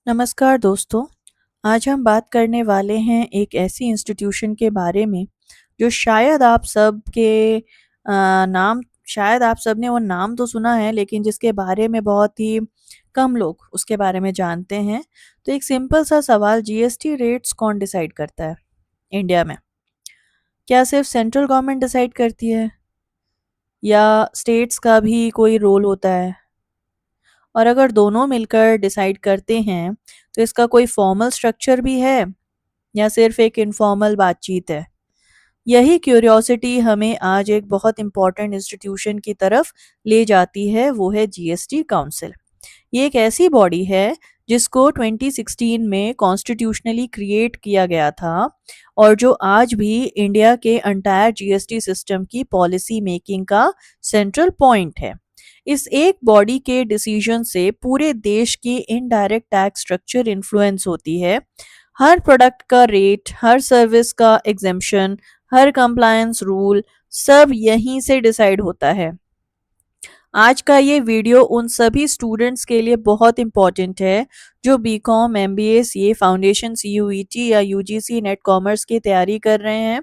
नमस्कार दोस्तों। आज हम बात करने वाले हैं एक ऐसी इंस्टीट्यूशन के बारे में जो शायद आप सब ने वो नाम तो सुना है, लेकिन जिसके बारे में बहुत ही कम लोग उसके बारे में जानते हैं। तो एक सिंपल सा सवाल, जीएसटी रेट्स कौन डिसाइड करता है इंडिया में? क्या सिर्फ सेंट्रल गवर्नमेंट डिसाइड करती है या स्टेट्स का भी कोई रोल होता है? और अगर दोनों मिलकर डिसाइड करते हैं तो इसका कोई फॉर्मल स्ट्रक्चर भी है या सिर्फ एक इनफॉर्मल बातचीत है? यही क्यूरियोसिटी हमें आज एक बहुत इंपॉर्टेंट इंस्टीट्यूशन की तरफ ले जाती है, वो है जीएसटी काउंसिल। ये एक ऐसी बॉडी है जिसको 2016 में कॉन्स्टिट्यूशनली क्रिएट किया गया था और जो आज भी इंडिया के अंटायर जीएसटी सिस्टम की पॉलिसी मेकिंग का सेंट्रल पॉइंट है। इस एक बॉडी के डिसीजन से पूरे देश की इनडायरेक्ट टैक्स स्ट्रक्चर इन्फ्लुएंस होती है। हर प्रोडक्ट का रेट, हर सर्विस का एग्जेम्पशन, हर कंप्लायंस रूल, सब यहीं से डिसाइड होता है। आज का ये वीडियो उन सभी स्टूडेंट्स के लिए बहुत इम्पॉर्टेंट है जो BCom, MBA, CA foundation, CUET या यूजीसी नेट कॉमर्स की तैयारी कर रहे हैं।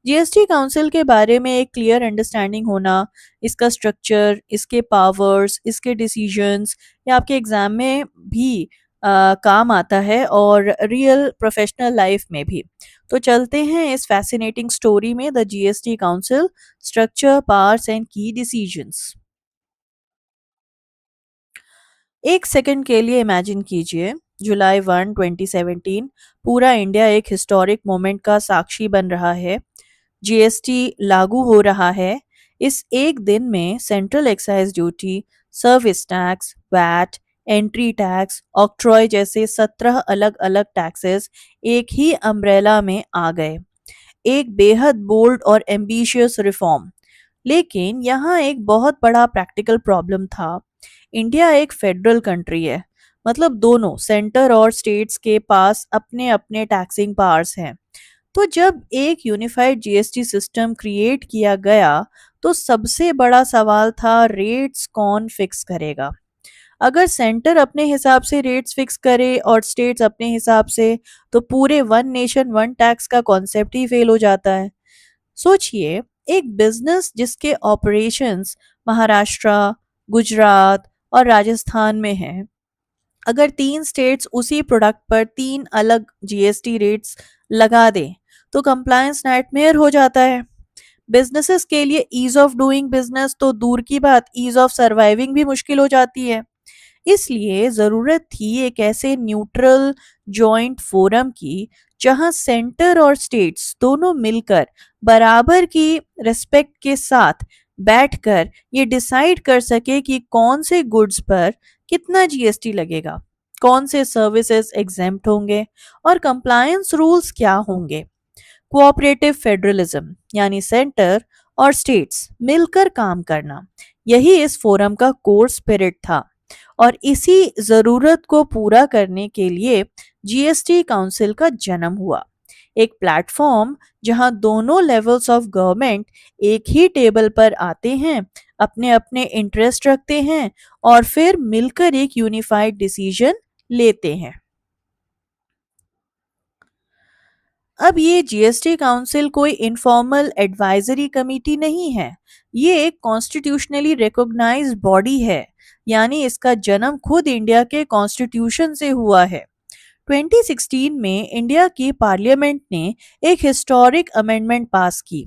जीएसटी काउंसिल के बारे में एक क्लियर अंडरस्टैंडिंग होना, इसका स्ट्रक्चर, इसके पावर्स, इसके डिसीजंस, ये आपके एग्जाम में भी काम आता है और रियल प्रोफेशनल लाइफ में भी। तो चलते हैं इस फैसिनेटिंग स्टोरी में, the GST council, structure, powers and की डिसीजंस। एक सेकंड के लिए इमेजिन कीजिए, जुलाई 1, 2017, पूरा इंडिया एक हिस्टोरिक मोमेंट का साक्षी बन रहा है। जीएसटी लागू हो रहा है। इस एक दिन में central excise duty, service tax, VAT, entry tax, octroi जैसे 17 अलग अलग टैक्सेस एक ही अम्ब्रेला में आ गए। एक बेहद बोल्ड और एम्बिशियस रिफॉर्म। लेकिन यहाँ एक बहुत बड़ा प्रैक्टिकल प्रॉब्लम था। इंडिया एक फेडरल कंट्री है, मतलब दोनों सेंटर और स्टेट्स के पास अपने अपने टैक्सिंग पावर्स हैं। तो जब एक यूनिफाइड जीएसटी सिस्टम क्रिएट किया गया तो सबसे बड़ा सवाल था, रेट्स कौन फिक्स करेगा? अगर सेंटर अपने हिसाब से रेट्स फिक्स करे और स्टेट्स अपने हिसाब से, तो पूरे वन नेशन वन टैक्स का कॉन्सेप्ट ही फेल हो जाता है। सोचिए, एक बिजनेस जिसके ऑपरेशंस महाराष्ट्र, गुजरात और राजस्थान में हैं, अगर तीन स्टेट्स उसी प्रोडक्ट पर तीन अलग जीएसटी रेट्स लगा दें तो कंप्लायंस नाइटमेयर हो जाता है। बिजनेसेस के लिए ईज ऑफ डूइंग बिजनेस तो दूर की बात, ईज ऑफ सर्वाइविंग भी मुश्किल हो जाती है। इसलिए जरूरत थी एक ऐसे न्यूट्रल जॉइंट फोरम की जहां सेंटर और स्टेट्स दोनों मिलकर बराबर की रिस्पेक्ट के साथ बैठकर ये डिसाइड कर सके कि कौन से गुड्स पर कितना जीएसटी लगेगा, कौन से सर्विसेज एग्जेम्प्ट होंगे और कंप्लायंस रूल्स क्या होंगे। कोऑपरेटिव फेडरलिज्म, यानी सेंटर और स्टेट्स मिलकर काम करना, यही इस फोरम का कोर स्पिरिट था। और इसी जरूरत को पूरा करने के लिए जीएसटी काउंसिल का जन्म हुआ। एक प्लेटफॉर्म जहां दोनों लेवल्स ऑफ गवर्नमेंट एक ही टेबल पर आते हैं, अपने अपने इंटरेस्ट रखते हैं और फिर मिलकर एक यूनिफाइड डिसीजन लेते हैं। अब ये जीएसटी काउंसिल कोई इनफॉर्मल एडवाइजरी कमेटी नहीं है, ये एक कॉन्स्टिट्यूशनली रिकॉग्नाइज्ड बॉडी है। यानी इसका जन्म खुद इंडिया के कॉन्स्टिट्यूशन से हुआ है। 2016 में इंडिया की पार्लियामेंट ने एक हिस्टोरिक अमेंडमेंट पास की,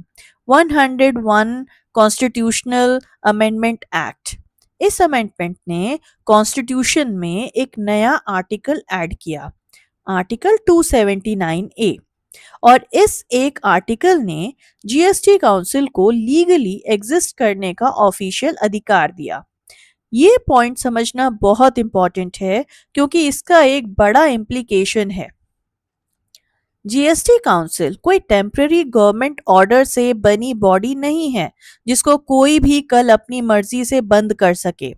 101 कॉन्स्टिट्यूशनल अमेंडमेंट एक्ट। इस अमेंडमेंट ने कॉन्स्टिट्यूशन में एक नया आर्टिकल ऐड किया, आर्टिकल 279A। और इस एक आर्टिकल ने जीएसटी काउंसिल को लीगली एग्जिस्ट करने का ऑफिशियल अधिकार दिया। ये पॉइंट समझना बहुत इंपॉर्टेंट है क्योंकि इसका एक बड़ा इम्प्लीकेशन है। जीएसटी काउंसिल कोई टेम्पररी गवर्नमेंट ऑर्डर से बनी बॉडी नहीं है जिसको कोई भी कल अपनी मर्जी से बंद कर सके।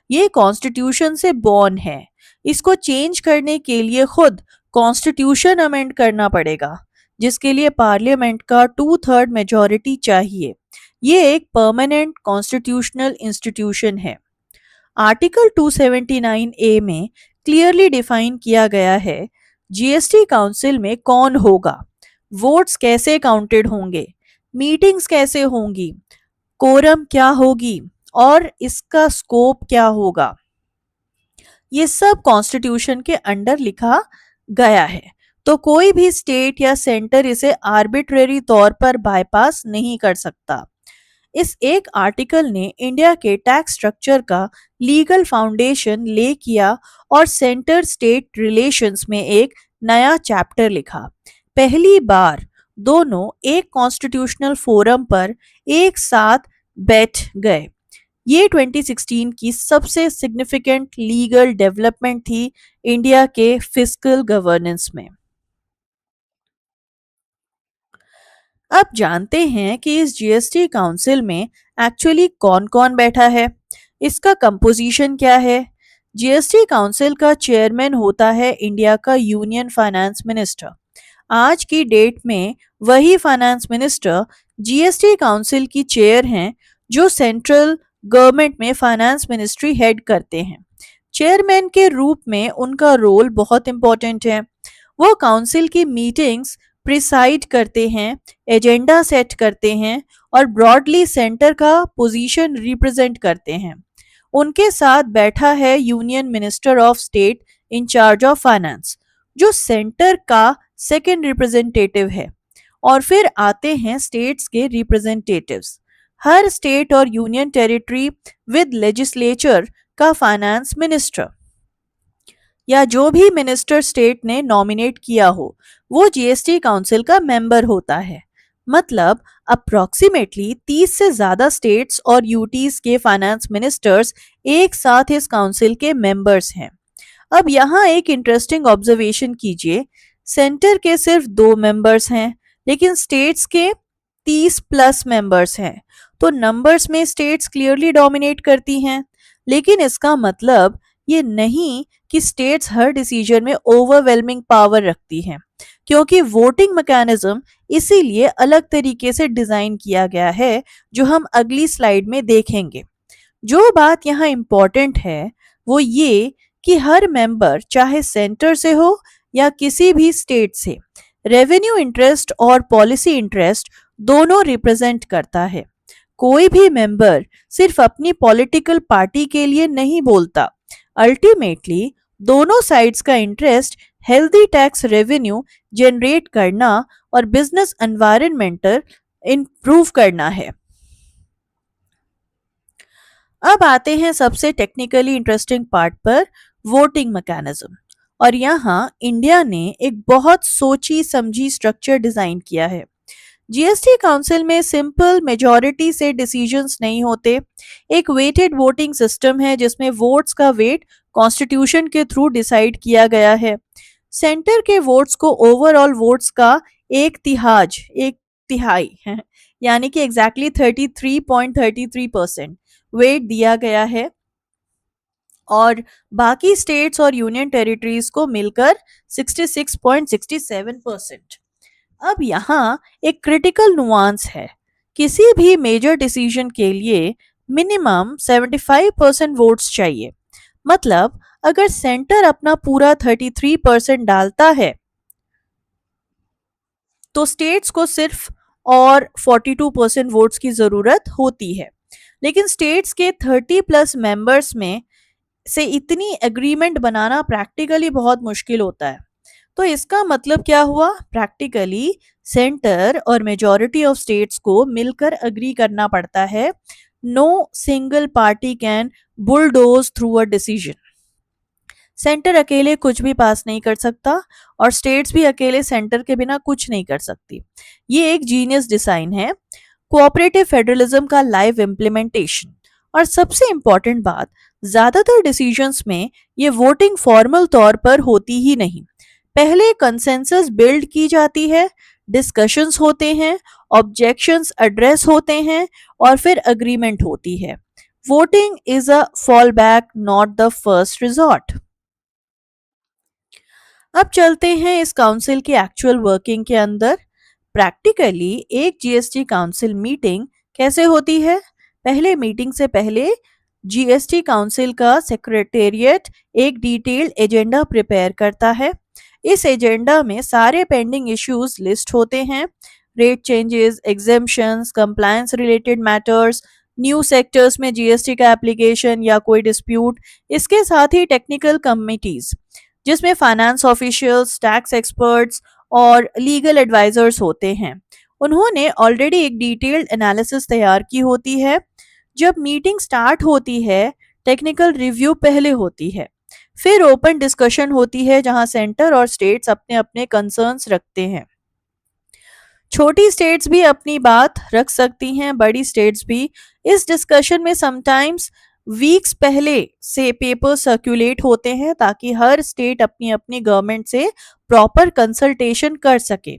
ये कॉन्स्टिट्यूशन से बॉर्न है। इसको चेंज करने के लिए खुद कॉन्स्टिट्यूशन अमेंड करना पड़ेगा, जिसके लिए पार्लियामेंट का 2/3 मेजॉरिटी चाहिए। ये एक परमानेंट कॉन्स्टिट्यूशनल इंस्टीट्यूशन है। आर्टिकल 279A में क्लियरली डिफाइन किया गया है। जीएसटी काउंसिल में कौन होगा, वोट्स कैसे काउंटेड होंगे, मीटिंग्स कैसे होंगी, कोरम क्या होगी और इसका स्कोप क्या होगा, ये सब कॉन्स्टिट्यूशन के अंडर लिखा गया है। तो कोई भी स्टेट या सेंटर इसे आर्बिट्रेरी तौर पर बाईपास नहीं कर सकता। इस एक आर्टिकल ने इंडिया के टैक्स स्ट्रक्चर का लीगल फाउंडेशन ले किया और सेंटर स्टेट रिलेशंस में एक नया चैप्टर लिखा। पहली बार दोनों एक कॉन्स्टिट्यूशनल फोरम पर एक साथ बैठ गए। ये 2016 की सबसे सिग्निफिकेंट लीगल डेवलपमेंट थी इंडिया के फिस्कल गवर्नेंस में। अब जानते हैं कि इस जीएसटी काउंसिल में एक्चुअली कौन-कौन बैठा है, इसका कंपोजिशन क्या है। जीएसटी काउंसिल का चेयरमैन होता है इंडिया का यूनियन फाइनेंस मिनिस्टर। आज की डेट में वही फाइनेंस मिनिस्टर जीएसटी काउंसिल की चेयर हैं, जो सेंट्रल गवर्नमेंट में फाइनेंस मिनिस्ट्री हेड करते हैं। चेयरमैन के रूप में उनका रोल बहुत इंपॉर्टेंट है। वो काउंसिल की मीटिंग्स प्रिसाइड करते हैं, एजेंडा सेट करते हैं और ब्रॉडली सेंटर का पोजीशन रिप्रेजेंट करते हैं। उनके साथ बैठा है union minister of state in charge of finance, जो सेंटर का सेकंड रिप्रेजेंटेटिव है। और फिर आते हैं स्टेट्स के रिप्रेजेंटेटिव्स। हर स्टेट और यूनियन टेरिटरी विद लेजिस्लेचर का फाइनेंस मिनिस्टर या जो भी मिनिस्टर स्टेट ने नॉमिनेट किया हो, वो जीएसटी काउंसिल का मेंबर होता है। मतलब अप्रोक्सीमेटली 30 से ज्यादा स्टेट्स और यूटीज के फाइनेंस मिनिस्टर्स एक साथ इस काउंसिल के मेंबर्स हैं। अब यहाँ एक इंटरेस्टिंग ऑब्जर्वेशन कीजिए। सेंटर के सिर्फ 2 मेंबर्स हैं, लेकिन स्टेट्स के 30 प्लस मेंबर्स हैं। तो नंबर्स में स्टेट्स क्लियरली डोमिनेट करती हैं, लेकिन इसका मतलब ये नहीं कि स्टेट्स हर डिसीजन में ओवरवेलमिंग पावर रखती हैं, क्योंकि वोटिंग मैकेनिज्म इसीलिए अलग तरीके से डिजाइन किया गया है, जो हम अगली स्लाइड में देखेंगे। जो बात यहाँ इम्पोर्टेंट है वो ये कि हर मेंबर चाहे सेंटर से हो या किसी भी स्टेट से, रेवेन्यू इंटरेस्ट और पॉलिसी इंटरेस्ट दोनों रिप्रेजेंट करता है। कोई भी मेंबर सिर्फ अपनी पॉलिटिकल पार्टी के लिए नहीं बोलता। अल्टीमेटली दोनों साइड्स का interest healthy tax revenue generate करना और बिजनेस एनवायरनमेंटल इंप्रूव करना है। अब आते हैं सबसे टेक्निकली इंटरेस्टिंग पार्ट पर, वोटिंग मैकेनिज्म। और यहाँ इंडिया ने एक बहुत सोची समझी स्ट्रक्चर डिजाइन किया है। जीएसटी काउंसिल में सिंपल मेजॉरिटी से डिसीजंस नहीं होते। एक वेटेड वोटिंग सिस्टम है जिसमें वोट्स का वेट कॉन्स्टिट्यूशन के थ्रू डिसाइड किया गया है। सेंटर के वोट्स को ओवरऑल वोट्स का एक तिहाई यानी कि एग्जैक्टली 33.33% वेट दिया गया है, और बाकी स्टेट्स और यूनियन टेरिटरीज को मिलकर 66.67%। अब यहाँ एक क्रिटिकल नुआंस है। किसी भी मेजर डिसीजन के लिए मिनिमम 75% वोट्स चाहिए। मतलब अगर सेंटर अपना पूरा 33% डालता है तो स्टेट्स को सिर्फ और 42% वोट्स की जरूरत होती है। लेकिन स्टेट्स के 30 प्लस मेंबर्स में से इतनी एग्रीमेंट बनाना प्रैक्टिकली बहुत मुश्किल होता है। तो इसका मतलब क्या हुआ, प्रैक्टिकली सेंटर और मेजॉरिटी ऑफ स्टेट्स को मिलकर अग्री करना पड़ता है। No single party can bulldoze through a decision. Centre अकेले कुछ भी पास नहीं कर सकता और स्टेट्स भी अकेले सेंटर के बिना कुछ नहीं कर सकती। ये एक जीनियस डिजाइन है, कोऑपरेटिव फेडरलिज्म का लाइव इम्प्लीमेंटेशन। और सबसे इंपॉर्टेंट बात, ज्यादातर डिसीजंस में ये वोटिंग फॉर्मल तौर पर होती ही नहीं। पहले कंसेंसस बिल्ड की जाती है, डिस्कशंस होते हैं, ऑब्जेक्शंस एड्रेस होते हैं और फिर अग्रीमेंट होती है। Voting is a fall back, not the first resort. अब चलते हैं इस काउंसिल की एक्चुअल वर्किंग के अंदर। प्रैक्टिकली एक जीएसटी काउंसिल मीटिंग कैसे होती है। पहले मीटिंग से पहले जीएसटी काउंसिल का सेक्रेटेरिएट एक डिटेल्ड एजेंडा प्रिपेयर करता है। इस एजेंडा में सारे पेंडिंग इश्यूज लिस्ट होते हैं, rate changes, exemptions, compliance related matters, new sectors में जीएसटी का एप्लीकेशन या कोई डिस्प्यूट। इसके साथ ही टेक्निकल कमिटीज जिसमें फाइनेंस ऑफिशियल्स, टैक्स एक्सपर्ट्स और लीगल एडवाइजर्स होते हैं, उन्होंने ऑलरेडी एक डिटेल्ड एनालिसिस तैयार की होती है। जब मीटिंग स्टार्ट होती है, टेक्निकल रिव्यू पहले होती है, फिर ओपन डिस्कशन होती है जहां सेंटर और स्टेट्स अपने अपने कंसर्न्स रखते हैं। छोटी स्टेट्स भी अपनी बात रख सकती हैं, बड़ी स्टेट्स भी। इस डिस्कशन में समटाइम्स वीक्स पहले से पेपर सर्कुलेट होते हैं ताकि हर स्टेट अपनी अपनी गवर्नमेंट से प्रॉपर कंसल्टेशन कर सके।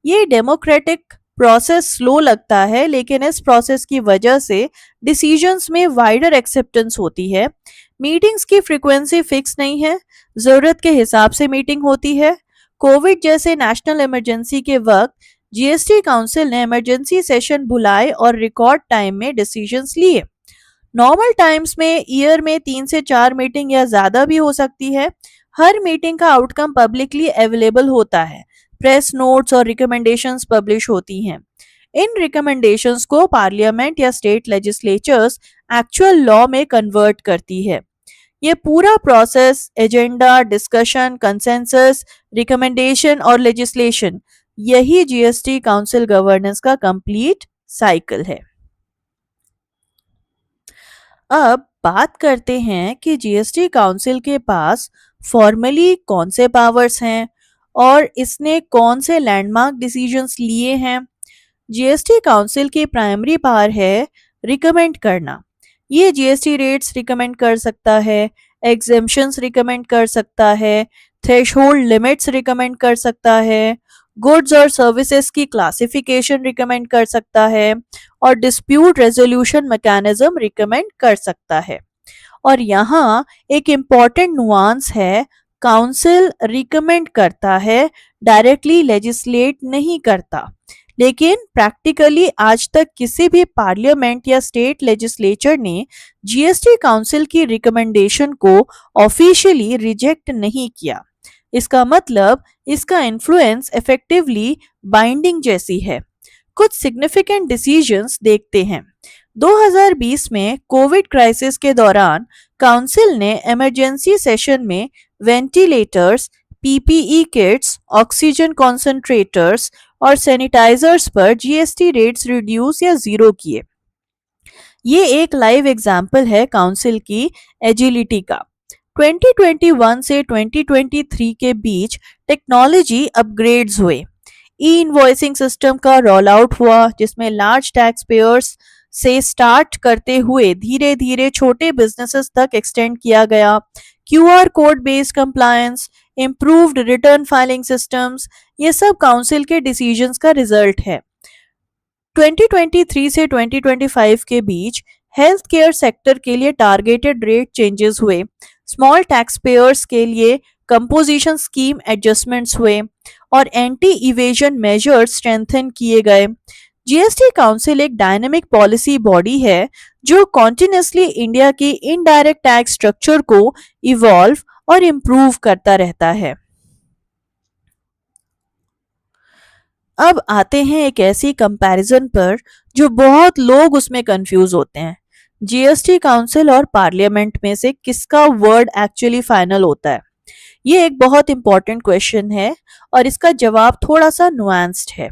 ये डेमोक्रेटिक प्रोसेस स्लो लगता है, लेकिन इस प्रोसेस की वजह से डिसीजंस में वाइडर एक्सेप्टेंस होती है। मीटिंग्स की फ्रीक्वेंसी फिक्स नहीं है, जरूरत के हिसाब से मीटिंग होती है। कोविड जैसे नेशनल इमरजेंसी के वक्त जीएसटी काउंसिल ने इमरजेंसी सेशन बुलाए और रिकॉर्ड टाइम में डिसीजंस लिए। नॉर्मल टाइम्स में ईयर में 3 से 4 मीटिंग या ज्यादा भी हो सकती है। हर मीटिंग का आउटकम पब्लिकली अवेलेबल होता है, प्रेस नोट्स और रिकमेंडेशंस पब्लिश होती हैं। इन रिकमेंडेशंस को पार्लियामेंट या स्टेट लेजिस्लेचर्स एक्चुअल लॉ में कन्वर्ट करती है। ये पूरा process agenda, discussion, consensus, recommendation और लेजिस्लेशन, यही जीएसटी काउंसिल गवर्नेंस का कंप्लीट साइकिल है। अब बात करते हैं कि जीएसटी काउंसिल के पास फॉर्मली कौन से पावर्स हैं और इसने कौन से लैंडमार्क डिसीजंस लिए हैं। जीएसटी काउंसिल की प्राइमरी पावर है रिकमेंड करना। ये जीएसटी रेट्स रिकमेंड कर सकता है, एग्जेम्पशंस रिकमेंड कर सकता है, थ्रेशहोल्ड लिमिट्स रिकमेंड कर सकता है, गुड्स और सर्विसेज की क्लासिफिकेशन रिकमेंड कर सकता है और डिस्प्यूट रेजोल्यूशन मैकेनिज्म रिकमेंड कर सकता है। और यहाँ एक इम्पॉर्टेंट नुआंस है, काउंसिल रिकमेंड करता है, डायरेक्टली लेजिस्लेट नहीं करता। लेकिन प्रैक्टिकली आज तक किसी भी पार्लियामेंट या स्टेट लेजिस्लेचर ने जीएसटी काउंसिल की रिकमेंडेशन को ऑफिशियली रिजेक्ट नहीं किया। इसका मतलब इसका इन्फ्लुएंस इफेक्टिवली बाइंडिंग जैसी है। कुछ सिग्निफिकेंट डिसीजंस देखते हैं। 2020 में कोविड क्राइसिस के दौरान काउंसिल ने इमरजेंसी सेशन में ventilators, PPE kits, oxygen concentrators और सैनिटाइजर्स पर जीएसटी रेट्स रिड्यूस या जीरो किए। ये एक लाइव एग्जाम्पल है काउंसिल की एजिलिटी का। 2021 से 2023 के बीच टेक्नोलॉजी अपग्रेड्स हुए। ई इनवॉइसिंग सिस्टम का रोल आउट हुआ, जिसमें लार्ज टैक्स पेयर्स से स्टार्ट करते हुए धीरे धीरे छोटे बिजनेसेस तक एक्सटेंड किया गया। QR code based compliance, improved return filing systems, ये सब काउंसिल के डिसीजंस का रिजल्ट है। 2023 से 2025 के बीच हेल्थ केयर सेक्टर के लिए टारगेटेड रेट चेंजेस हुए, स्मॉल टैक्स पेयर्स के लिए कंपोजिशन स्कीम एडजस्टमेंट्स हुए और एंटी इवेजन मेजर्स स्ट्रेंथन किए गए। जीएसटी काउंसिल एक डायनेमिक पॉलिसी बॉडी है जो कॉन्टिन्यूसली इंडिया की इनडायरेक्ट टैक्स स्ट्रक्चर को इवॉल्व और इम्प्रूव करता रहता है। अब आते हैं एक ऐसी कंपैरिजन पर जो बहुत लोग उसमें कंफ्यूज होते हैं। जीएसटी काउंसिल और पार्लियामेंट में से किसका वर्ड एक्चुअली फाइनल होता है? ये एक बहुत इंपॉर्टेंट क्वेश्चन है और इसका जवाब थोड़ा सा नुआंस्ड है।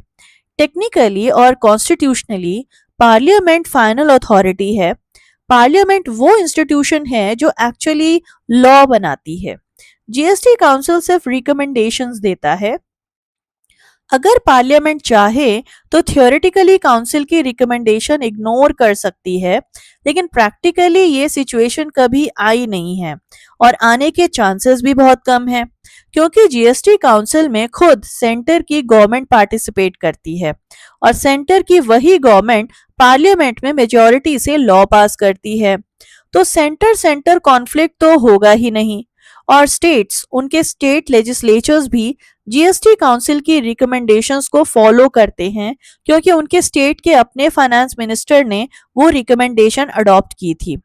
टेक्निकली और कॉन्स्टिट्यूशनली पार्लियामेंट फाइनल अथॉरिटी है। पार्लियामेंट वो इंस्टीट्यूशन है जो एक्चुअली लॉ बनाती है। जीएसटी काउंसिल सिर्फ रिकमेंडेशंस देता है। अगर पार्लियामेंट चाहे तो थियोरेटिकली काउंसिल की रिकमेंडेशन इग्नोर कर सकती है, लेकिन प्रैक्टिकली ये सिचुएशन कभी आई नहीं है और आने के चांसेस भी बहुत कम है, क्योंकि जीएसटी काउंसिल में खुद सेंटर की गवर्नमेंट पार्टिसिपेट करती है और सेंटर की वही गवर्नमेंट पार्लियामेंट में मेजॉरिटी से लॉ पास करती है। तो सेंटर सेंटर कॉन्फ्लिक्ट तो होगा ही नहीं और स्टेट्स, उनके स्टेट लेजिस्लेचर्स भी जीएसटी काउंसिल की रिकमेंडेशंस को फॉलो करते हैं, क्योंकि उनके स्टेट के अपने फाइनेंस मिनिस्टर ने वो रिकमेंडेशन अडॉप्ट की थी।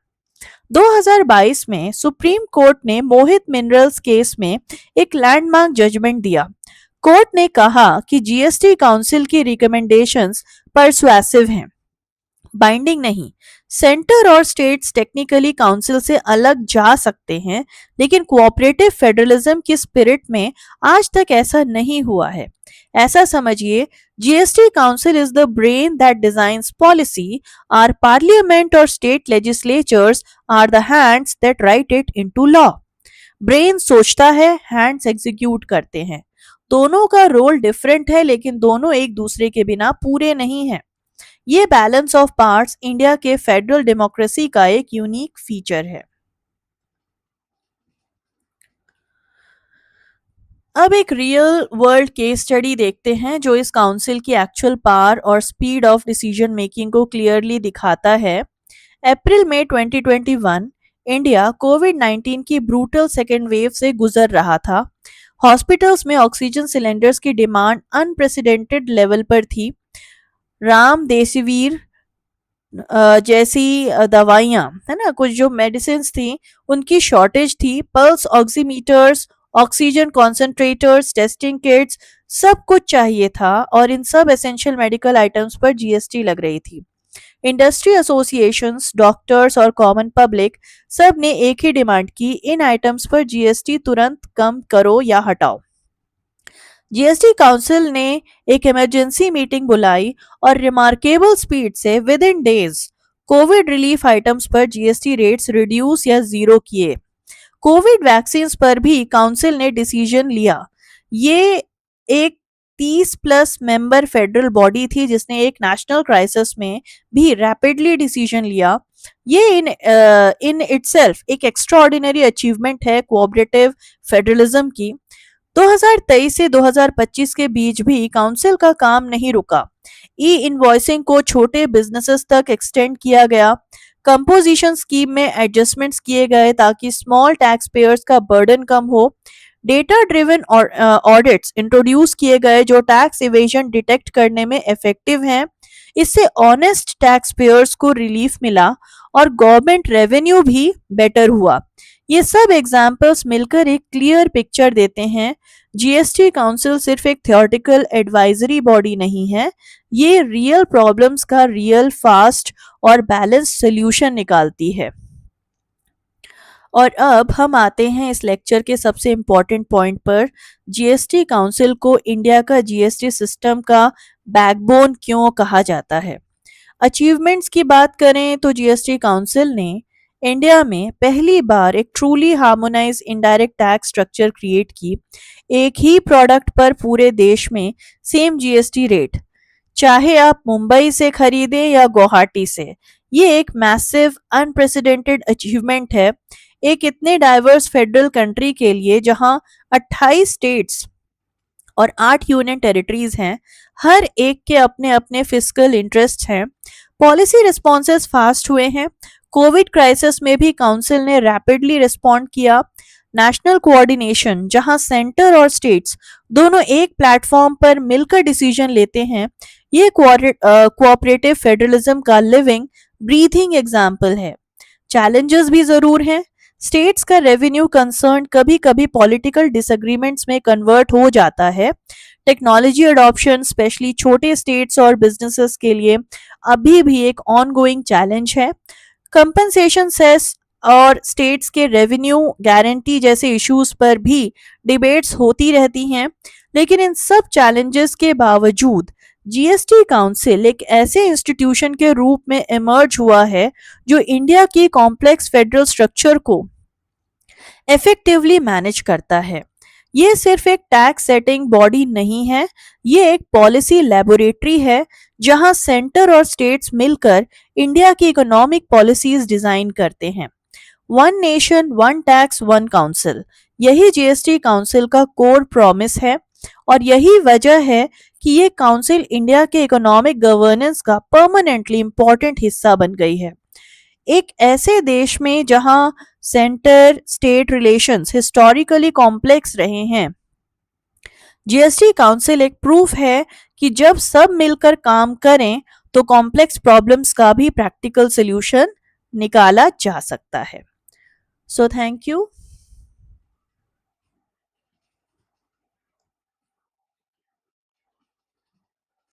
2022 में सुप्रीम कोर्ट ने मोहित मिनरल्स केस में एक लैंडमार्क जजमेंट दिया। कोर्ट ने कहा कि जीएसटी काउंसिल की रिकमेंडेशंस परसुएसिव हैं, बाइंडिंग नहीं। सेंटर और स्टेट्स टेक्निकली काउंसिल से अलग जा सकते हैं, लेकिन कोऑपरेटिव फेडरलिज्म की स्पिरिट में आज तक ऐसा नहीं हुआ है। ऐसा समझिए, GST council is the brain that designs policy, are parliament और state legislatures are the hands that write it into law. Brain सोचता है, हैंड्स एग्जीक्यूट करते हैं। दोनों का रोल डिफरेंट है, लेकिन दोनों एक दूसरे के बिना पूरे नहीं हैं। ये बैलेंस ऑफ पार्ट्स इंडिया के फेडरल डेमोक्रेसी का एक यूनिक फीचर है। अब एक रियल वर्ल्ड केस स्टडी देखते हैं जो इस काउंसिल की एक्चुअल पावर और स्पीड ऑफ डिसीजन मेकिंग को क्लियरली दिखाता है। अप्रैल में 2021 इंडिया कोविड 19 की ब्रूटल सेकेंड वेव से गुजर रहा था। हॉस्पिटल्स में ऑक्सीजन सिलेंडर्स की डिमांड अनप्रेसिडेंटेड लेवल पर थी। राम देसीवीर जैसी दवाइयाँ, है ना, कुछ जो मेडिसिन थी उनकी शॉर्टेज थी। Pulse oximeters, oxygen concentrators, testing kits, सब कुछ चाहिए था और इन सब एसेंशियल मेडिकल आइटम्स पर जीएसटी लग रही थी। इंडस्ट्री एसोसिएशंस, डॉक्टर्स और कॉमन पब्लिक सब ने एक ही डिमांड की, इन आइटम्स पर जीएसटी तुरंत कम करो या हटाओ। जीएसटी काउंसिल ने एक इमरजेंसी मीटिंग बुलाई और रिमार्केबल स्पीड से with in days Covid relief items पर जीएसटी रेट्स रिड्यूस या जीरो किए। कोविड वैक्सीन पर भी काउंसिल ने डिसीजन लिया। ये एक 30 प्लस मेंबर फेडरल बॉडी थी जिसने एक नेशनल क्राइसिस में भी रैपिडली डिसीजन लिया। ये इन इटसेल्फ एक एक्स्ट्राऑर्डिनरी अचीवमेंट है कोऑपरेटिव फेडरलिज्म की। 2023 से 2025 के बीच भी काउंसिल का काम नहीं रुका। ई इनवॉइसिंग को छोटे बिजनेसेस तक एक्सटेंड किया गया। कंपोजिशन स्कीम में एडजस्टमेंट्स किए गए ताकि स्मॉल टैक्स पेयर्स का बर्डन कम हो। डेटा ड्रिवन ऑडिट्स इंट्रोड्यूस किए गए जो टैक्स इवेजन डिटेक्ट करने में इफेक्टिव हैं। इससे ऑनेस्ट टैक्स पेयर्स को रिलीफ मिला और गवर्नमेंट रेवेन्यू भी बेटर हुआ। ये सब एग्जाम्पल्स मिलकर एक क्लियर पिक्चर देते हैं। जीएसटी काउंसिल सिर्फ एक थियोरेटिकल एडवाइजरी बॉडी नहीं है, ये रियल प्रॉब्लम्स का रियल फास्ट और बैलेंस्ड सॉल्यूशन निकालती है। और अब हम आते हैं इस लेक्चर के सबसे इम्पोर्टेंट पॉइंट पर। जीएसटी काउंसिल को इंडिया का जीएसटी सिस्टम का बैकबोन क्यों कहा जाता है। अचीवमेंट्स की बात करें तो जीएसटी काउंसिल ने इंडिया में पहली बार एक truly harmonise indirect tax structure create की। एक ही प्रोडक्ट पर पूरे देश में सेम जीएसटी रेट, चाहे आप मुंबई से खरीदें या गुवाहाटी से। ये एक मैसिव अनप्रेसिडेंटेड अचीवमेंट है एक इतने डाइवर्स फेडरल कंट्री के लिए जहां 28 स्टेट्स और 8 यूनियन टेरिटरीज हैं। हर एक के अपने अपने फिस्कल इंटरेस्ट हैं। पॉलिसी रिस्पॉन्सेस फास्ट हुए हैं। कोविड क्राइसिस में भी काउंसिल ने रैपिडली रिस्पॉन्ड किया। नेशनल कोऑर्डिनेशन, जहां सेंटर और स्टेट्स दोनों एक प्लेटफॉर्म पर मिलकर डिसीजन लेते हैं, ये कोऑपरेटिव फेडरलिज्म का लिविंग ब्रीथिंग एग्जाम्पल है। चैलेंजेस भी जरूर हैं। स्टेट्स का रेवेन्यू कंसर्न कभी कभी पॉलिटिकल डिसएग्रीमेंट्स में कन्वर्ट हो जाता है। टेक्नोलॉजी अडॉप्शन स्पेशली छोटे स्टेट्स और बिजनेसेस के लिए अभी भी एक ऑनगोइंग चैलेंज है। कंपनसेशन सेस और स्टेट्स के रेवेन्यू गारंटी जैसे इश्यूज पर भी डिबेट्स होती रहती हैं। लेकिन इन सब चैलेंजेस के बावजूद जीएसटी काउंसिल एक ऐसे इंस्टीट्यूशन के रूप में इमर्ज हुआ है जो इंडिया की कॉम्प्लेक्स फेडरल स्ट्रक्चर को इफेक्टिवली मैनेज करता है। ये सिर्फ एक टैक्स सेटिंग बॉडी नहीं है, ये एक पॉलिसी लेबोरेटरी है जहां सेंटर और स्टेट्स मिलकर इंडिया की इकोनॉमिक पॉलिसीज डिजाइन करते हैं। One nation one tax one council, यही जीएसटी काउंसिल का कोर प्रॉमिस है और यही वजह है कि ये काउंसिल इंडिया के इकोनॉमिक गवर्नेंस का परमानेंटली इंपॉर्टेंट हिस्सा बन गई है। एक ऐसे देश में जहां centre state relations historically complex रहे हैं, जीएसटी काउंसिल एक प्रूफ है कि जब सब मिलकर काम करें तो कॉम्प्लेक्स प्रॉब्लम्स का भी प्रैक्टिकल सॉल्यूशन निकाला जा सकता है। So thank you.